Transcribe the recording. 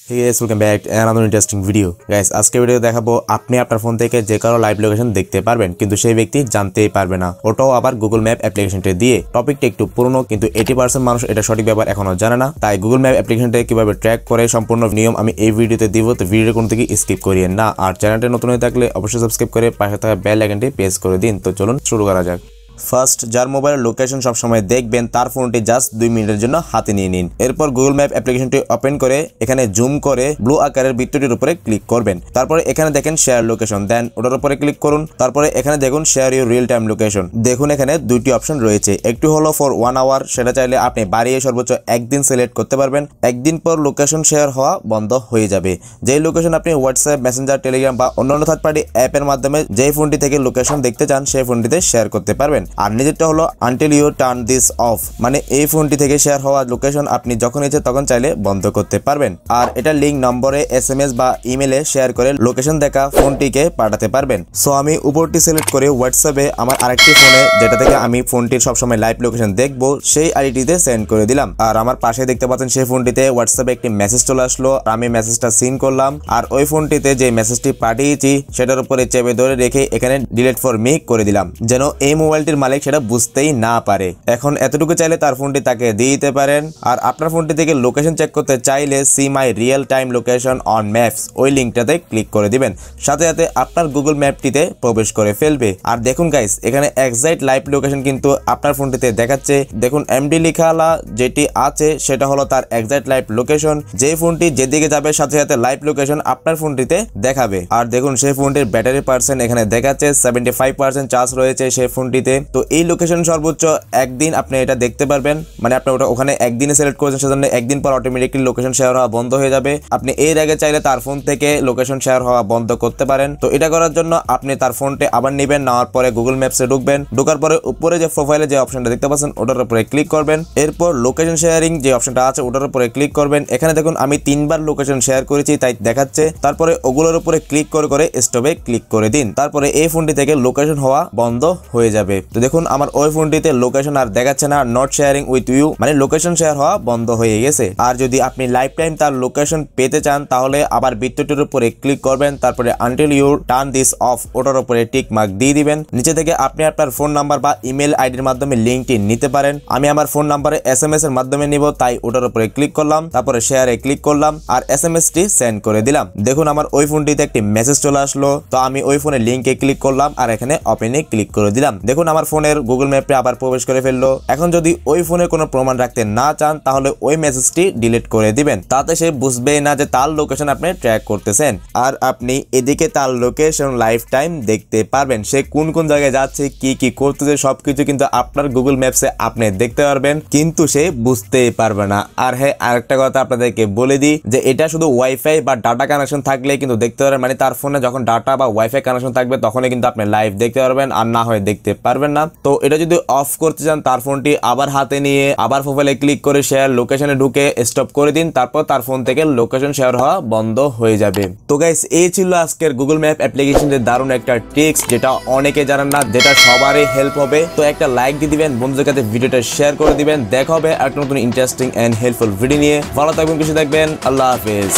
Hey guys, welcome back to another interesting video. Guys, আজকে video দেখাবো আপনি আপনার ফোন থেকে যে কারো লাইভ লোকেশন দেখতে পারবেন কিন্তু সেই ব্যক্তি জানতেই পারবে না, ওটাও আবার গুগল ম্যাপ অ্যাপ্লিকেশনটা দিয়ে। টপিকটা একটু পুরনো কিন্তু 80% মানুষ এটা সঠিক ব্যাপার এখনো জানে না, তাই গুগল ম্যাপ অ্যাপ্লিকেশনটা কিভাবে ট্র্যাক করে সম্পূর্ণ নিয়ম আমি এই ভিডিওতে দিব। তো ভিডিও কোন থেকে স্কিপ করিয়েন না, আর চ্যানেলটা নতুন হয়ে থাকলে অবশ্যই সাবস্ক্রাইব করে পাশে থাকা বেল আইকনটি প্রেস করে দিন। তো চলুন শুরু করা যাক। ফার্স্ট, যার মোবাইলের লোকেশন সবসময় দেখবেন তার ফোনটি জাস্ট 2 মিনিটের জন্য হাতে নিয়ে নিন। এরপর গুগল ম্যাপ অ্যাপ্লিকেশনটি ওপেন করে এখানে জুম করে ব্লু আকারের বৃত্তটির উপরে ক্লিক করবেন। তারপরে এখানে দেখেন শেয়ার লোকেশন, দেন ওটার উপরে ক্লিক করুন। তারপরে এখানে দেখুন share your real time location. দেখুন এখানে দুইটি অপশন রয়েছে, একটি হলো ফর 1 আওয়ার, সেটা চাইলে আপনি বাড়িয়ে সর্বোচ্চ একদিন সিলেক্ট করতে পারবেন। একদিন পর লোকেশন শেয়ার হওয়া বন্ধ হয়ে যাবে। যেই লোকেশন আপনি হোয়াটসঅ্যাপ, মেসেঞ্জার, টেলিগ্রাম বা অন্যান্য থার্ড পার্টি অ্যাপের মাধ্যমে যেই ফোনটি থেকে লোকেশন দেখতে চান সেই ফোনটিতে শেয়ার করতে পারবেন। আর নিজেরটা হলো until you turn this off, মানে এই ফোনটি থেকে শেয়ার হওয়া লোকেশন আপনি যখন ইচ্ছে তখন চাইলে বন্ধ করতে পারবেন। আর এটা লিঙ্ক নম্বরে SMS বা ইমেলে শেয়ার করে লোকেশন দেখা ফোনটিকে পাঠাতে পারবেন। সো আমি উপরটি সিলেক্ট করে হোয়াটসঅ্যাপে আমার আরেকটি ফোনে যেটা থেকে আমি ফোনটির সবসময় লাইভ লোকেশন দেখবো সেই আইডিতে সেন্ড করে দিলাম। আর আমার পাশে দেখতে পাচ্ছেন সেই ফোনটিতে হোয়াটসঅ্যাপে একটি মেসেজ চলে আসলো, আমি মেসেজটা সিন করলাম। আর ওই ফোনটিতে যে মেসেজটি পাঠিয়েছি সেটার উপরে চেপে ধরে রেখে এখানে ডিলিট ফর মি করে দিলাম, যেন এই মোবাইলটির মালিক সেটা বুঝতেই না পারে। এখন এতটুকু চাইলে তার ফোনটি তাকে দিয়ে দিতে পারেন। আর আপনার ফোনটি থেকে লোকেশন চেক করতে চাইলে see my real time location on maps ওই লিঙ্কটাতে ক্লিক করে দিবেন, সাথে সাথে আপনার গুগল ম্যাপটিতে প্রবেশ করে ফেলবে। আর দেখুন গাইস, এখানে এক্সাক্ট লাইভ লোকেশন কিন্তু আপনার ফোনটিতে দেখাচ্ছে। দেখুন এমডি লেখালা যেটি আছে সেটা হলো তার এক্সাক্ট লাইভ লোকেশন। যে ফোনটি যেদিকে যাবে সাথে সাথে লাইভ লোকেশন আপনার ফোনটিতে দেখাবে। আর দেখুন সেই ফোনটির ব্যাটারি পার্সেন্ট এখানে দেখাচ্ছে 75% চার্জ রয়েছে সেই ফোনটিতে। তো এই লোকেশন সর্বোচ্চ একদিন আপনি এটা দেখতে পারবেন, মানে আপনি ওটা ওখানে একদিনে সিলেক্ট করেছেন সেজন্য একদিন পর অটোমেটিক্যালি লোকেশন শেয়ার হওয়া বন্ধ হয়ে যাবে। আপনি এর আগে চাইলে তার ফোন থেকে লোকেশন শেয়ার হওয়া বন্ধ করতে পারেন। তো এটা করার জন্য আপনি তার ফোনটি আবার নেবেন, নেওয়ার পরে গুগল ম্যাপসে ঢুকবেন। ঢোকার পরে উপরে যে প্রোফাইলে যে অপশনটা দেখতে পাচ্ছেন ওটার উপরে ক্লিক করবেন। এরপর লোকেশন শেয়ারিং যে অপশনটা আছে ওটার উপরে ক্লিক করবেন। এখানে দেখুন আমি 3বার লোকেশন শেয়ার করেছি তাই দেখাচ্ছে। তারপরে ওগুলোর উপরে ক্লিক করে স্টপে ক্লিক করে দিন। তারপরে এই ফোনটি থেকে লোকেশন হওয়া বন্ধ হয়ে যাবে। তো দেখুন আমার ওই ফোনটিতে লোকেশন আর দেখাচ্ছে না, নট শেয়ারিং উইথ ইউ, মানে লোকেশন শেয়ার হওয়া বন্ধ হয়ে গেছে। আর যদি আপনি লাইফ টাইম তার লোকেশন পেতে চান তাহলে আবার বৃত্তটির উপরে ক্লিক করবেন। তারপরে until you turn this off ওটার উপরে টিক মার্ক দিয়ে দিবেন। নিচে থেকে আপনি আপনার ফোন নাম্বার বা ইমেল আইডির মাধ্যমে লিঙ্কটি নিতে পারেন। আমি আমার ফোন নাম্বারে SMS এর মাধ্যমে নিব, তাই ওটার উপরে ক্লিক করলাম। তারপরে শেয়ারে ক্লিক করলাম আর SMS টি সেন্ড করে দিলাম। দেখুন আমার ওই ফোনটিতে একটি মেসেজ চলে আসলো। তো আমি ওই ফোনের লিঙ্কে ক্লিক করলাম আর এখানে ওপেনে ক্লিক করে দিলাম। দেখুন আমার ফোনের গুগল ম্যাপে আবার প্রবেশ করে ফেললো। এখন যদি ওই ফোনে কোনো প্রমাণ রাখতে না চান তাহলে ওই মেসেজটি ডিলিট করে দিবেন, তাতে সে বুঝবেই না যে তার লোকেশন আপনি ট্র্যাক করতেছেন। আর আপনি এদিকে তার লোকেশন লাইফ টাইম দেখতে পারবেন, সে কোন কোন জায়গায় যাচ্ছে, কি কি করতেছে সবকিছু কিন্তু আপনার গুগল ম্যাপসে আপনি দেখতে পারবেন, কিন্তু সে বুঝতেই পারবে না। আর হ্যাঁ, আরেকটা কথা আপনাদেরকে বলে দিই যে এটা শুধু ওয়াইফাই বা ডাটা কানেকশন থাকলে কিন্তু দেখতে পারবেন, মানে তার ফোনে যখন ডাটা বা ওয়াইফাই কানেকশন থাকবে তখনই কিন্তু আপনি লাইভ দেখতে পারবেন, আর না হয় দেখতে পারবেন না। তো এটা যদি অফ করতে চান তার ফোনটি আবার হাতে নিয়ে আবার প্রোফাইলে ক্লিক করে শেয়ার লোকেশনে ঢুকে স্টপ করে দিন, তারপর তার ফোন থেকে লোকেশন শেয়ার হওয়া বন্ধ হয়ে যাবে। তো গাইস, এই ছিল আজকের গুগল ম্যাপ অ্যাপ্লিকেশনের দারুণ একটা ট্রিক্স যেটা অনেকে জানেন না, যেটা সবারই হেল্প হবে। তো একটা লাইক দিয়ে দিবেন, বন্ধুদের কাছে ভিডিওটা শেয়ার করে দিবেন। দেখা হবে একটা নতুন ইন্টারেস্টিং এন্ড হেল্পফুল ভিডিও নিয়ে। ভালো থাকবেন, খুশি থাকবেন, আল্লাহ হাফেজ।